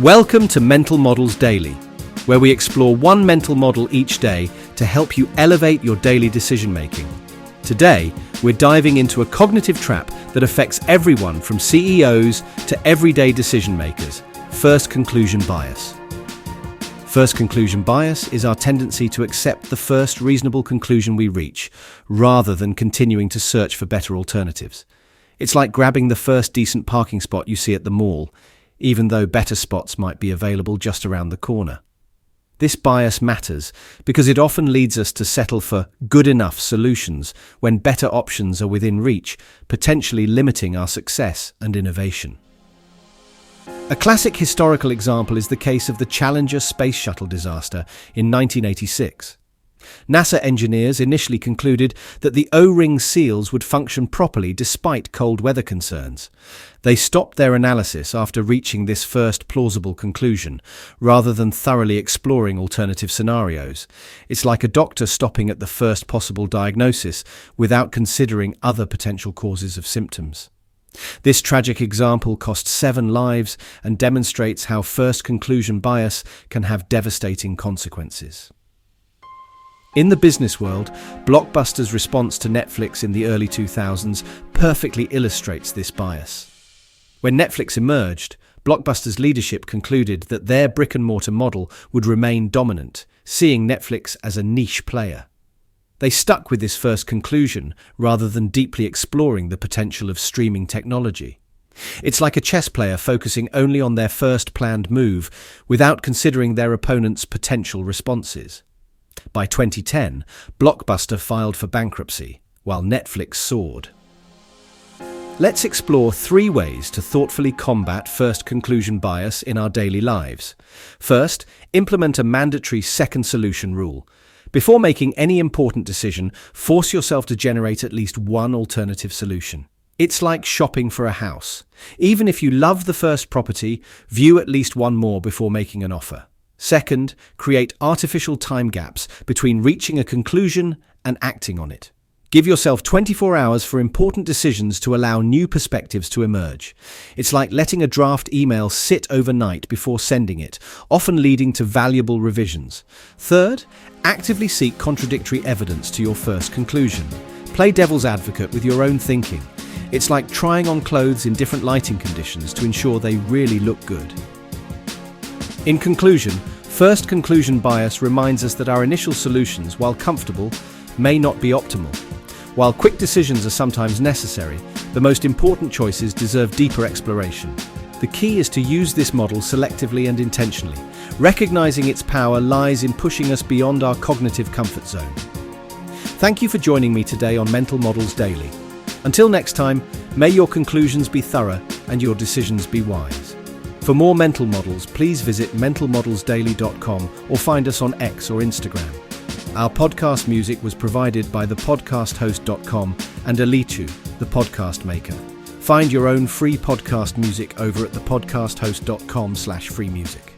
Welcome to Mental Models Daily, where we explore one mental model each day to help you elevate your daily decision-making. Today, we're diving into a cognitive trap that affects everyone from CEOs to everyday decision-makers: first conclusion bias. First conclusion bias is our tendency to accept the first reasonable conclusion we reach, rather than continuing to search for better alternatives. It's like grabbing the first decent parking spot you see at the mall, even though better spots might be available just around the corner. This bias matters because it often leads us to settle for good enough solutions when better options are within reach, potentially limiting our success and innovation. A classic historical example is the case of the Challenger space shuttle disaster in 1986. NASA engineers initially concluded that the O-ring seals would function properly despite cold weather concerns. They stopped their analysis after reaching this first plausible conclusion, rather than thoroughly exploring alternative scenarios. It's like a doctor stopping at the first possible diagnosis without considering other potential causes of symptoms. This tragic example cost 7 lives and demonstrates how first conclusion bias can have devastating consequences. In the business world, Blockbuster's response to Netflix in the early 2000s perfectly illustrates this bias. When Netflix emerged, Blockbuster's leadership concluded that their brick-and-mortar model would remain dominant, seeing Netflix as a niche player. They stuck with this first conclusion rather than deeply exploring the potential of streaming technology. It's like a chess player focusing only on their first planned move without considering their opponent's potential responses. By 2010, Blockbuster filed for bankruptcy, while Netflix soared. Let's explore 3 ways to thoughtfully combat first conclusion bias in our daily lives. First, implement a mandatory second solution rule. Before making any important decision, force yourself to generate at least one alternative solution. It's like shopping for a house. Even if you love the first property, view at least one more before making an offer. Second, create artificial time gaps between reaching a conclusion and acting on it. Give yourself 24 hours for important decisions to allow new perspectives to emerge. It's like letting a draft email sit overnight before sending it, often leading to valuable revisions. Third, actively seek contradictory evidence to your first conclusion. Play devil's advocate with your own thinking. It's like trying on clothes in different lighting conditions to ensure they really look good. In conclusion, first conclusion bias reminds us that our initial solutions, while comfortable, may not be optimal. While quick decisions are sometimes necessary, the most important choices deserve deeper exploration. The key is to use this model selectively and intentionally. Recognizing its power lies in pushing us beyond our cognitive comfort zone. Thank you for joining me today on Mental Models Daily. Until next time, may your conclusions be thorough and your decisions be wise. For more mental models, please visit mentalmodelsdaily.com or find us on X or Instagram. Our podcast music was provided by the podcasthost.com and Alitu, the podcast maker. Find your own free podcast music over at thepodcasthost.com/freemusic.